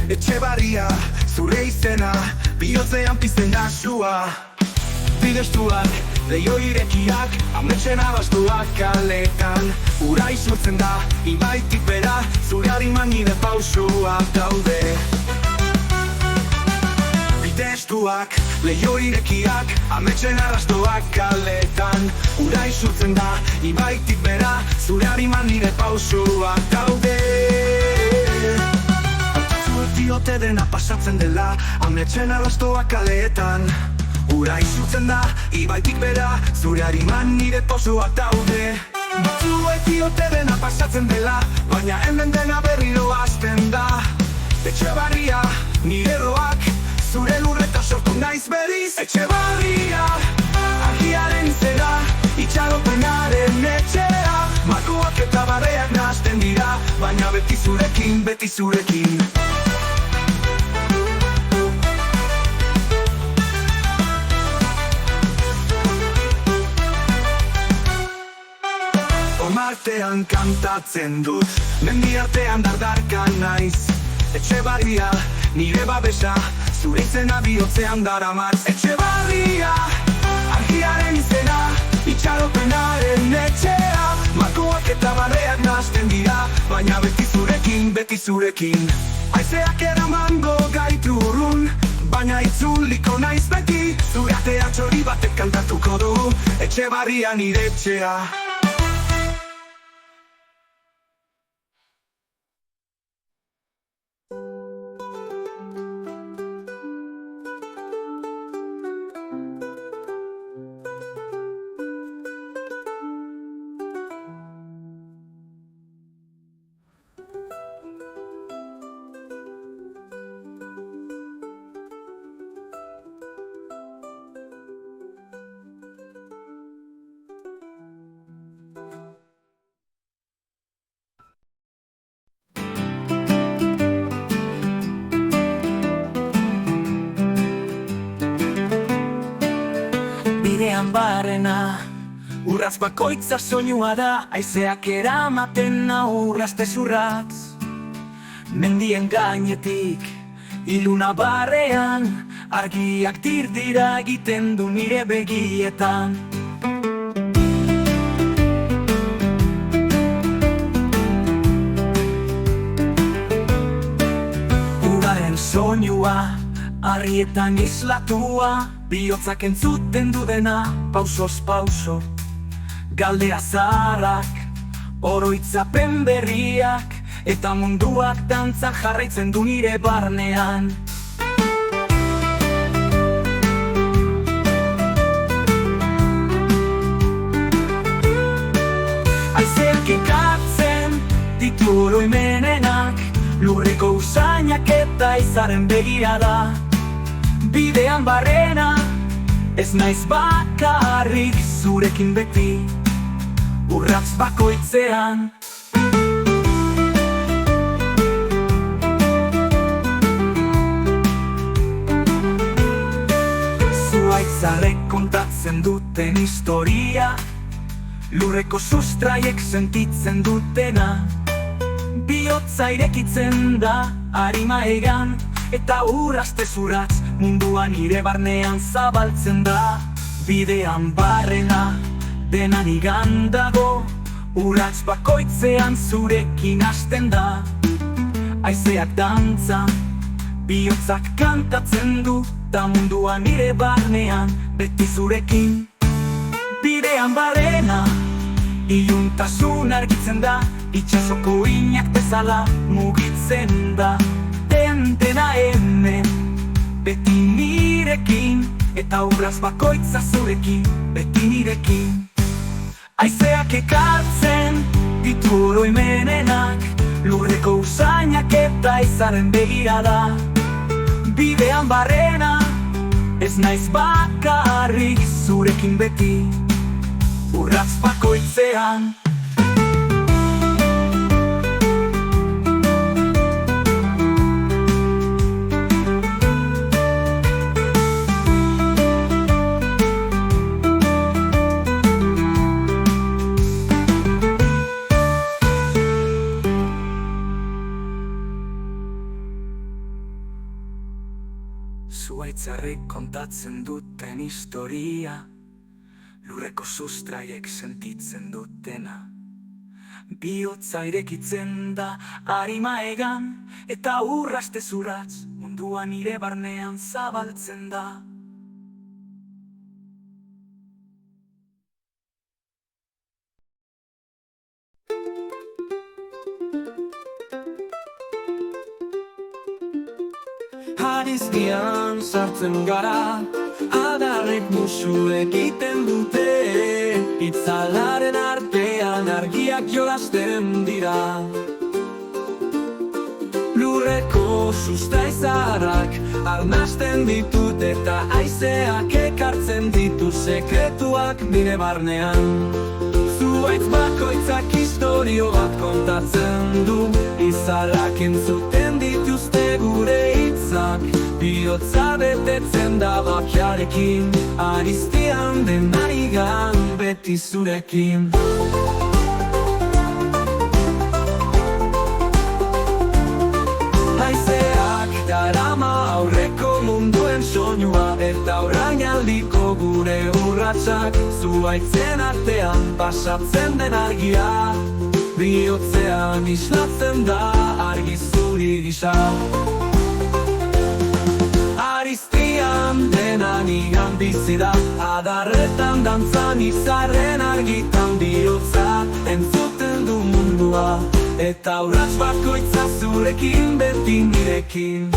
Etxebarria, zure izena, bihotzean pizten da sua. Bidestuak, leio irekiak, ametxen abastuak kaletan. Ura isurtzen da, ibaitik bera, zure hariman nire pausuak daude. Bidestuak, leio irekiak, ametxen abastuak kaletan. Ura isurtzen da, ibaitik bera, zure hariman nire pausuak daude. Diote dena pasatzen dela, ametxen arrastoak kaleetan. Ura izutzen da, ibaitik bera, zure hariman nire pausuak daude. Batzuek diote dena pasatzen dela, baina hemen dena berriro hasten da. Etxebarria, nire roak, zure lurreta sortu naiz berriz. Etxebarria, argiaren izera, itxaropenaren etxera. Markoak eta barreak nahazten dira, baina beti zurekin, beti zurekin. Artean kantatzen dut, mendi artean dardarka naiz. Etxebarria, nire babesa, zure izena bihotzean daramatz. Etxebarria, argiaren izena, itxaropenaren etxea. Markoak eta barreak nahazten dira, baina beti zurekin, beti zurekin. Haizeak eramango gaitu urrun, baina itzuliko naiz beti. Zure atea txori batek kantatuko du, Etxebarria nire etxea. Bidean barrena, urratz bakoitza soinua da, haizeak eramaten nau urrazte zurratz. Mendien gainetik, iluna barrean, argiak dirdira egiten du nire begietan. Uraren soinua, harrietan islatua, bihotzak entzuten dudena, pausoz pauso. Galdera zaharrak, oroitzapen berriak, eta munduak dantza jarraitzen du nire barnean. Haizeak ekartzen ditu oroimenenak, lurreko usainak eta izaren begirada. Bidean barrena, ez naiz bakarrik zurekin beti, urratz bakoitzean. Zuaitzarek kontatzen duten historia, lurreko sustraiek sentitzen dutena. Bihotza irekitzen da, arima egan, eta urrazte zuratz, munduan nire barnean zabaltzen da. Bidean barrena, dena nigan dago, urratz bakoitzean zurekin hasten da. Haizeak dantza, bihotzak kantatzen du, ta munduan nire barnean, beti zurekin. Bidean barrena, iluntasun argitzen da, itxasoko inak bezala mugitzen da. Dena hemen, beti nirekin, eta urraz bakoitza zurekin, beti nirekin. Haizeak ekartzen ditu oroimenenak, lurreko usainak eta izaren begirada. Bidean barrena, ez naiz bakarrik zurekin beti, urraz bakoitzean. Zuaitzarrek kontatzen duten historia, lurreko sustraiek sentitzen dutena. Bihotza irekitzen da arima egan, eta urraste zuratz munduan nire barnean zabaltzen da. Harizkian sartzen gara, adarrek musu egiten dute, itzalaren artean argiak jolasten dira. Lurreko sustraizarrak arnasten ditut eta haizeak ekartzen ditu sekretuak nire barnean. Zuaitz bakoitzak historio bat kontatzen du, izalak entzuten dituzte gure hitzak. Bihotza betetzen da bakiarekin, Ariztian denarigan beti zurekin. Haizeak darama aurreko munduen soinua, eta orainaldiko gure urratsak zuaitzen artean pasatzen den argia. Bihotzean islatzen da argi zuri gisa. Ariztian denanigan bizi da, adarretan dantzan izarren argitan bihotza entzuten du mundua, eta urrats bakoitza zurekin beti nirekin.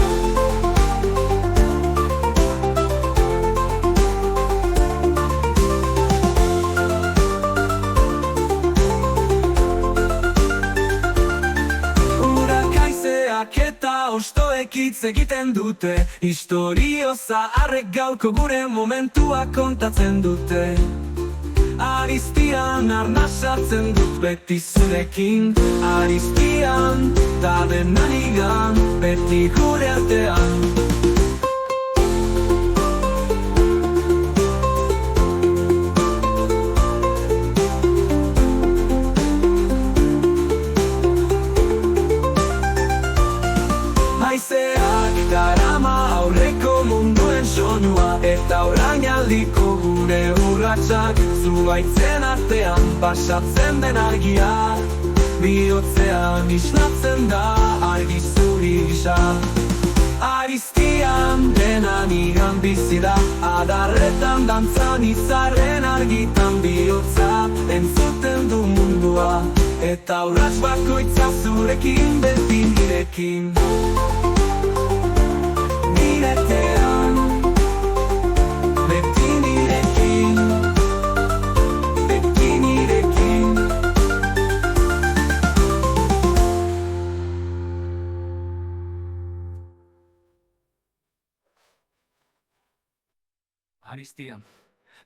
Eta ostoek hitz egiten dute, historio zaharrek gaurko gure momentua kontatzen dute. Ariztian arnasatzen dut beti zurekin, Ariztian da denanigan beti gure artean. Haizeak darama aurreko munduen soinua, eta orainaldiko gure urratsak zuaitzen artean pasatzen den argia. Bihotzean islatzen da argi zuri gisa. Ariztian denanigan bizi da, adarretan dantzan izarren argitan bihotza entzuten du mundua, eta urrats bakoitza zurekin beti nirekin. Niretean, beti nirekin, beti nirekin. Ariztian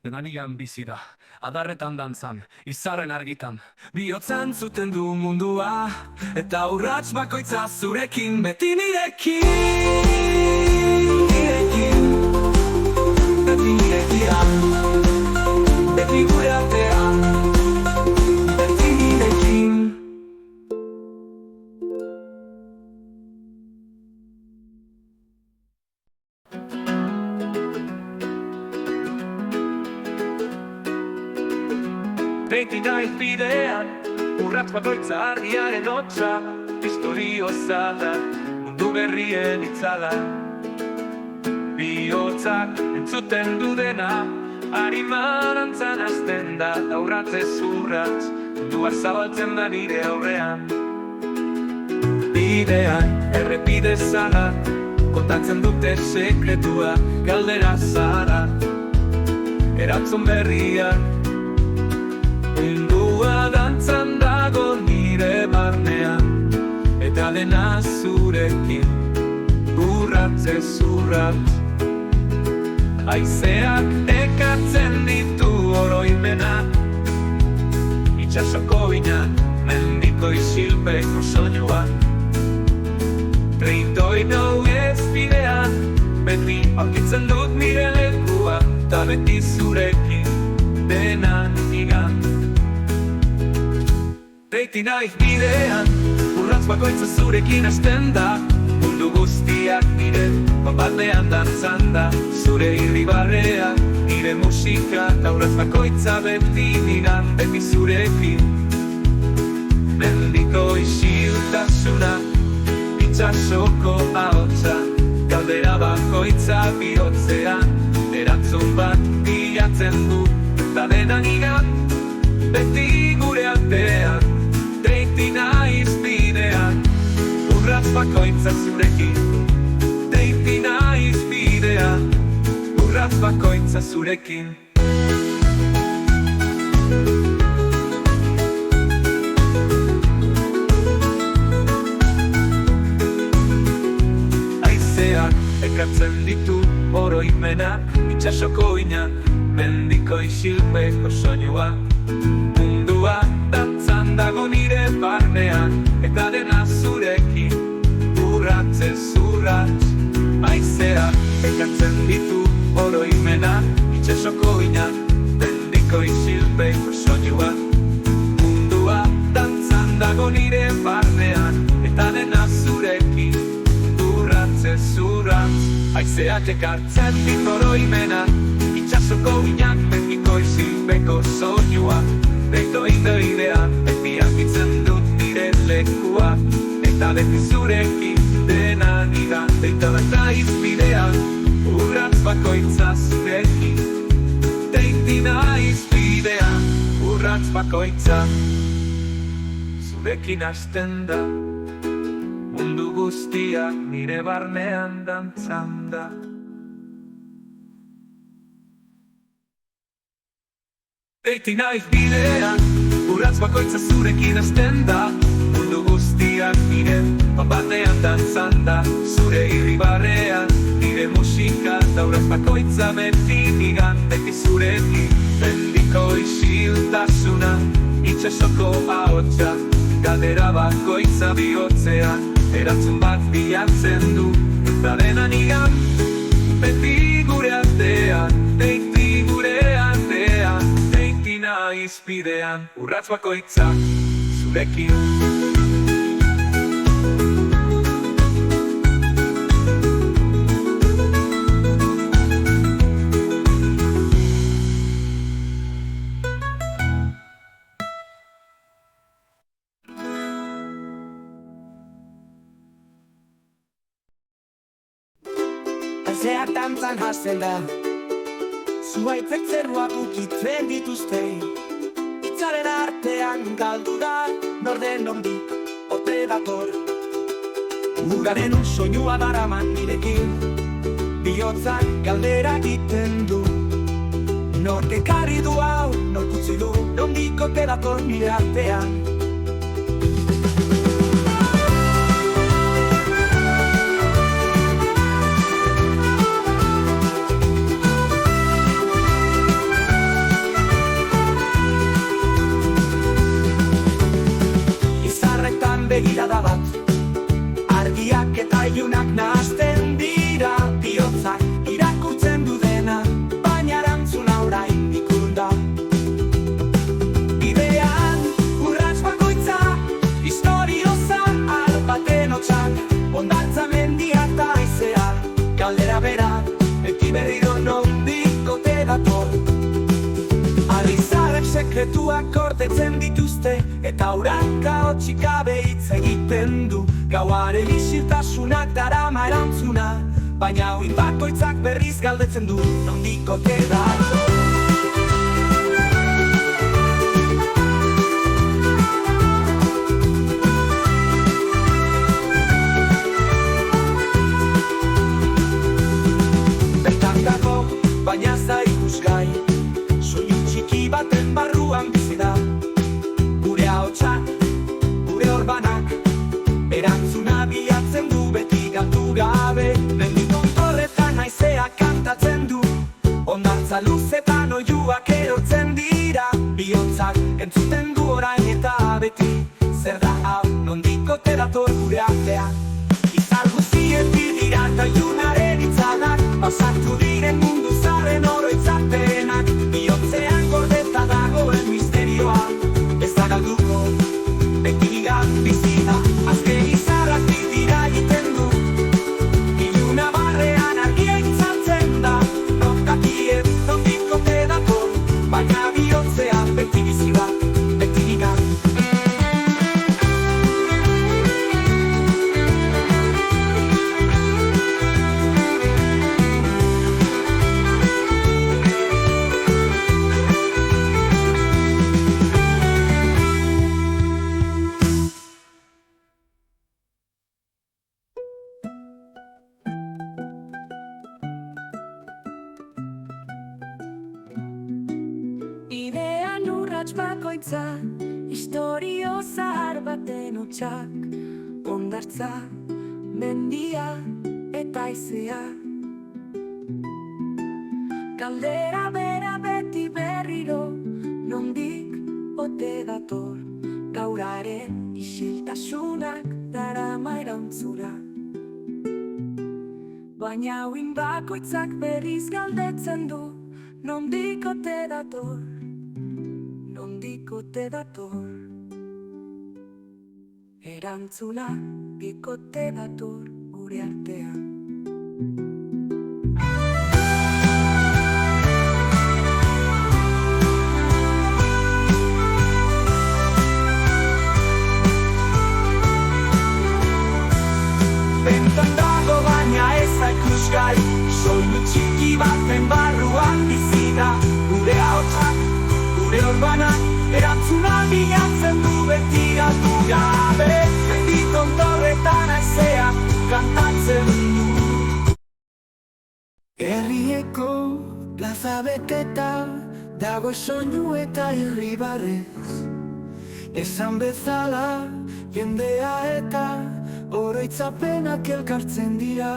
denanigan bizi da, adarretan dantzan, izarren argitan bihotzan zuten du mundua, eta urrats bakoitza zurekin beti nirekin. Nirekin, beti nirekian, beti gure artean, beti nirekin. Beti naiz bidean, urrats bakoitza argiaren hotza, historio zahar, mundu berrien itzala. Bihotzak entzuten du dena, ariman antzan hasten da, urratzez urratz, mundua zabaltzen da nire aurrean. Bidean, errepide zahar, kontatzen dute sekretua, galdera zahar, erantzun berriak. Mundua dantzan dago nire barnean, eta dena zurekin, urratzez urratz. Haizeak ekartzen ditu oroimenak, itxasoko binak, mendiko isilpeko soinuan. Treintoi nau ez bidean, beti aurkitzen dut nire lekua, ta beti zurekin, denan nigan. Beti naiz bidean, urratz bakoitza zurekin hasten da, mundu guztiak nire, bat batean dantzan. dantzan da zure irribarrea, nire musika eta urratz bakoitza beti nigan beti zurekin. Mendiko isiltasuna, itxasoko ahotsa, galdera bakoitza bihotzean, erantzun bat bilatzen du, eta dena nigan beti gure artean, deiti naiz bidean, urratz bakoitza zurekin. Deiti naiz bidean, urratz bakoitza zurekin. Aizeak ekartzen ditu oroimenak, itxasoko inak, mendiko isilpeko soinua. Mundua dantzan dago nire barnean, eta dena zurekin, urratzez urratz. Aizeak ekartzen ditu oroimenak, itxasoko inak, mendiko isilpeko soinua. Mundua dantzan dago nire barnean, eta dena zurekin, urratzez urratz. Aizeak ekartzen ditu oroimenak, itxasoko inak, mendiko isilpeko soinua. Deito idean, beti argitzen dut nire lekua, eta beti zurekin dena nigan. Deita bat naiz bidean, urratz bakoitza zurekin. Deiti naiz bidean, urratz bakoitza zurekin hasten da. Mundu guztiak nire barnean dantzan da. Deiti naiz bidean, urratz bakoitza zurekin hasten da. Mundu guztiak nire barnean dantzan da. Zure irribarrean, nire musika eta urratz bakoitza beti nigan beti zurekin. Mendiko isiltasuna, itxasoko ahotsa, galdera bakoitza bihotzean, erantzun bat bilatzen du, eta dena nigan beti gure artean, deiti gure artean. Deiti naiz bidean, urratz bakoitza zurekin. Aizeak dantzan hasten da, zuhaitzek zerua ukitzen dituzte. Itzaren artean galdu da, norden nondik ote dator. Uraren soinua daraman nirekin, bihotzak galdera egiten du. Nork ekarri du hau, nork utzi du, nondik ote dator nire artean. Begirada bat, argiak eta ilunak nahazten dira. Bihotzak irakurtzen du dena, baina erantzuna orain ikur da. Bidean, urratz bakoitza, historioza, albaten hotxak, hondartza mendia eta aizea. Galdera bera, beti berriro nondik ote dator. Alizarek sekretuak gordetzen dituzte, eta uranka hotxik gabe hitz egiten du. Gauaren isiltasunak darama erantzuna, baina uin bakoitzak berriz galdetzen du, nondik ote dator. Bertan dago, baina za ikusgai, soinu txiki baten barruan bizi da. Gure ahotsak, gure orbanak, erantzuna bilatzen du beti galdu gabe. Mendiko torretan haizeak kantatzen du, hondartza luzetan oihuak erortzen dira. Bihotzak entzuten du orain eta beti, zer da hau, nondik ote dator gure artean. Izar guztietik dira eta ilunaren itzanak, pasatu diren mundu zaren oroitzapenak. Bihotzean gordeta dagoen misterioa, ez da galduko, beti bizi da. Azken izarrak dira egiten du, iluna barrean argia itzat urrats bakoitzan, historio zahar baten hotsak, hondartza, mendia eta haizea. Galdera bera beti berriro, nondik ote dator, gauraren isiltasunak darama erantzura. Baina uin bakoitzak berriz galdetzen du, nondik ote dator, nondik ote dator. Erantzuna bikote dator gure artean. Bentan dago baina ez da ikusgai, soinu txiki baten barruan bizi da. Gure ahotsak, gure orbanak, erantzuna bilatzen du beti galdu gabe. Mendi tontorretan haizea kantatzen du. Herrieko plaza beteta dago soinu eta irribarrez. Esan bezala jendea eta oroitzapenak elkartzen dira.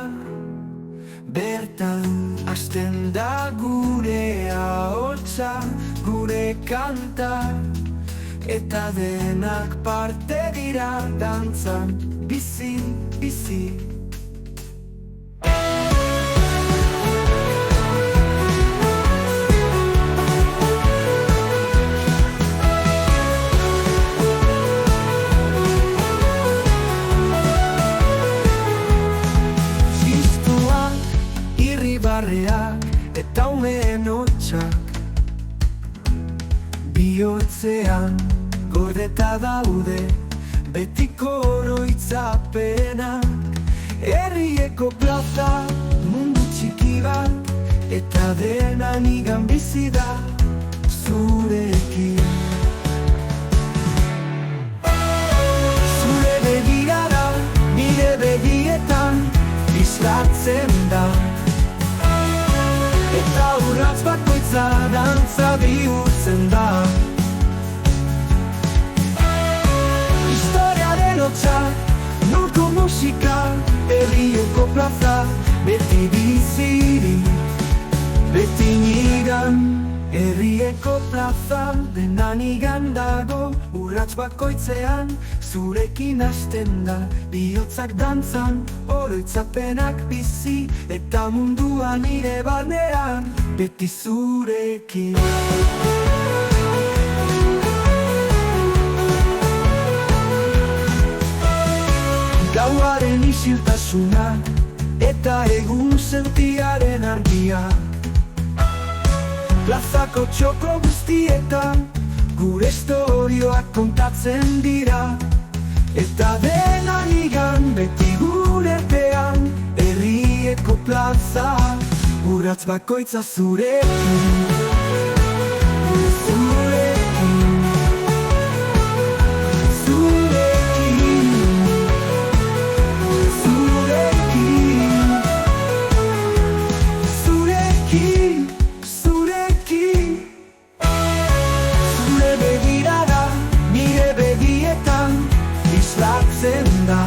Bertan hasten da gure ahotsa, gure kanta, eta denak parte dira dantzan, bizi, bizi. Eta umeen hotsak bihotzean gordeta daude betiko oroitzapenak. Herrieko plaza mundu txiki bat, eta dena nigan bizi da zurekin. Zure begirada nire begietan islatzen da, eta urrats bakoitza dantza bihurtzen da. Historiaren hotsak, nurko musika, herrioko plaza, beti biziri, beti nigan. Herrieko plaza dena nigan dago, urrats bakoitzean zurekin hasten da. Bihotzak dantzan, oroitzapenak bizi, eta mundua nire barnean, beti zurekin. Gauaren isiltasuna, eta egun sentiaren argia. Plazako txoko guztietan gure istorioak kontatzen dira, eta dena nigan beti gure artean. Herrieko plaza, urrats bakoitza zurekin. Zurekin, zurekin, zurekin, zurekin. Zure begirada nire begietan islatzen da,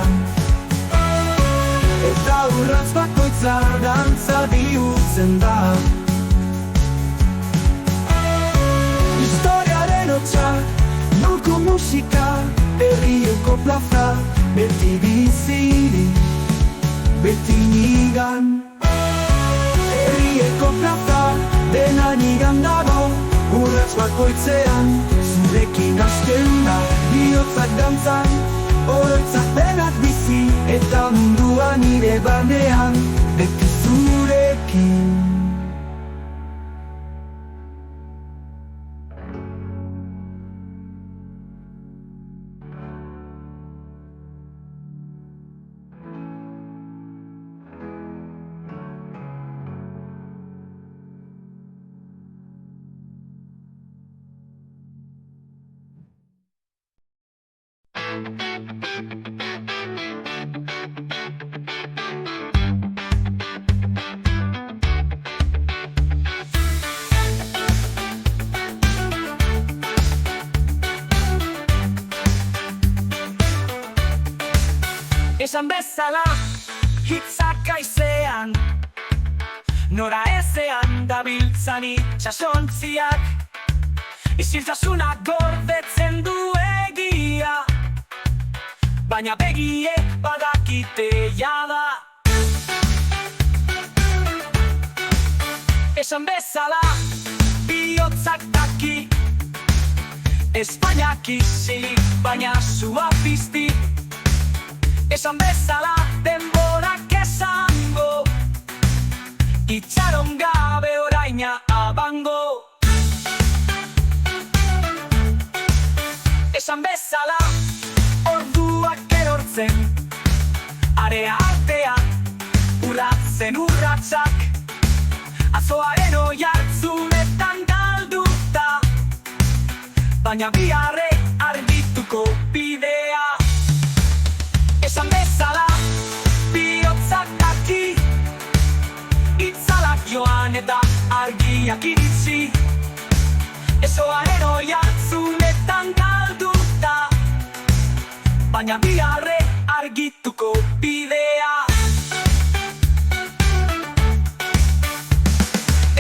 eta urrats bakoitza dantza bihurtzen da. Historiaren hotsak, nurko musika, herrioko plaza, beti biziri, beti nigan. Herrieko plaza dena nigan dago, urrats bakoitzean zurekin hasten da. Bihotzak dantzan, oroitzapenak bizi, eta mundua nire barnean, beti zurekin. Esan bezala, hitzak aizean, nora ezean dabiltzan itxasontziak, isiltasunak gordetzen du egia, baina begiek badakite jada. Esan bezala, bihotzak daki, Espainiak isilik, baina sua pizti. Esan bezala, denborak esango, itxaron gabe oraina abango. Esan bezala, orduak erortzen, area artea, urratzen urratsak, azoaren oihartzunetan galduta, baina biharre argituko bidea. Esan bezala, bihotzak daki, itzalak joan eta argiak iritsi, ezoaren oihartzunetan galduta, baina biharre argituko bidea.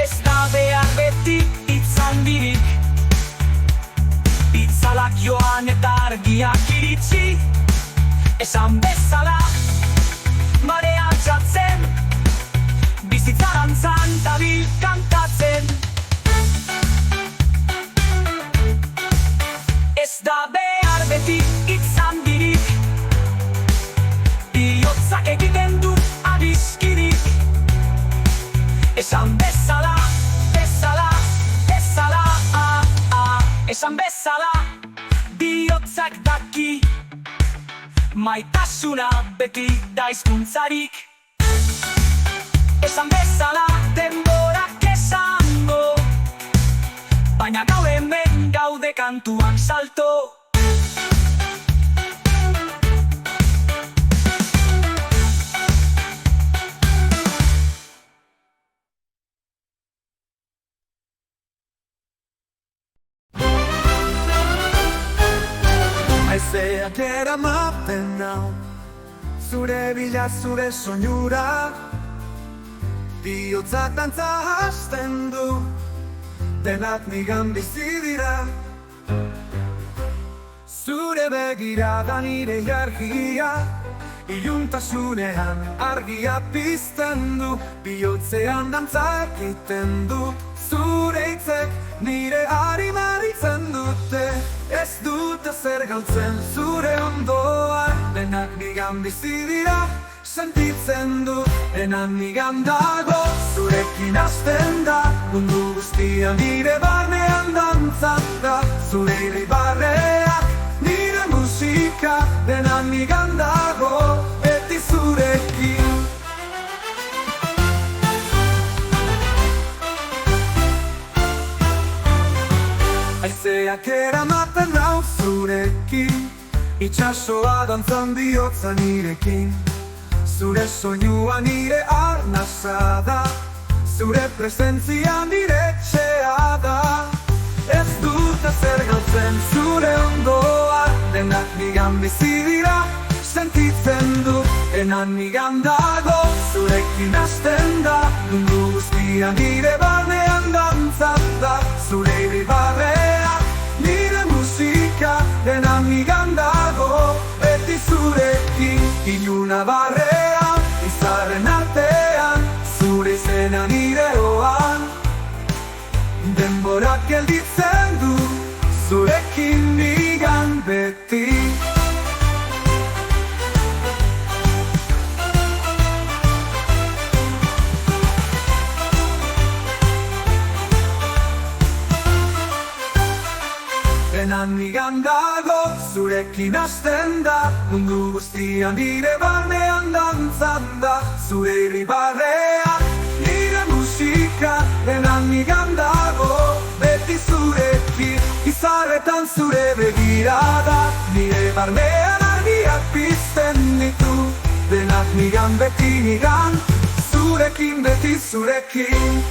Ez da behar beti itzandirik, itzalak joan eta argiak iritsi. Esan bezala, marea altxatzen, bizitzarantzan dabil kantatzen. Ez da behar beti itzandirik, bihotzak egiten du adiskirik. Esan bezala, bezala, bezala, esan bezala, bihotzak daki, maitasuna beti da hizkuntzarik. Esan bezala, denborak esango, baina gau hemen gaude kantuan salto. Haizeak eramaten nau, zure bila, zure soinura, bihotzak dantza hasten du, denak nigan bizi dira. Zure begirada nire jargia, iluntasunean argia pizten du, bihotzean dantza egiten du. Zure hitzek nire harimaritzen dute, ez dute zer galtzen zure ondoan. Denak nigan bizi dira, sentitzen du, denan nigan dago. Zurekin hasten da, mundu guztia nire barnean dantzan da. Zure irribarreak, nire musika, denan nigan dago, beti zurekin. Haizeak eramaten nau zurekin, itxasoa dantzan bihotza nirekin. Zure soinua nire arnasa da, zure presentzia nire etxea da. Ez dute zer galtzen zure ondoa, denak nigan bizi dira, sentitzen du, denan nigan dago. Zurekin hasten da, mundu guztia nire barnean dantzan da. Zure irribarreak, nire musika, denan nigan dago, beti zurekin. Iluna barrean, izarren artean, zure izena nire oan. Denborak gelditzen du, zurekin nigan beti. Denan nigan dago, zurekin hasten da, mundu guztia nire barnean dantzan da. Zure irribarreak, nire musika, denan nigan dago, beti zurekin. Izarretan zure begirada, nire barnean argiak pizten ditu. Denak nigan beti nigan, zurekin beti zurekin.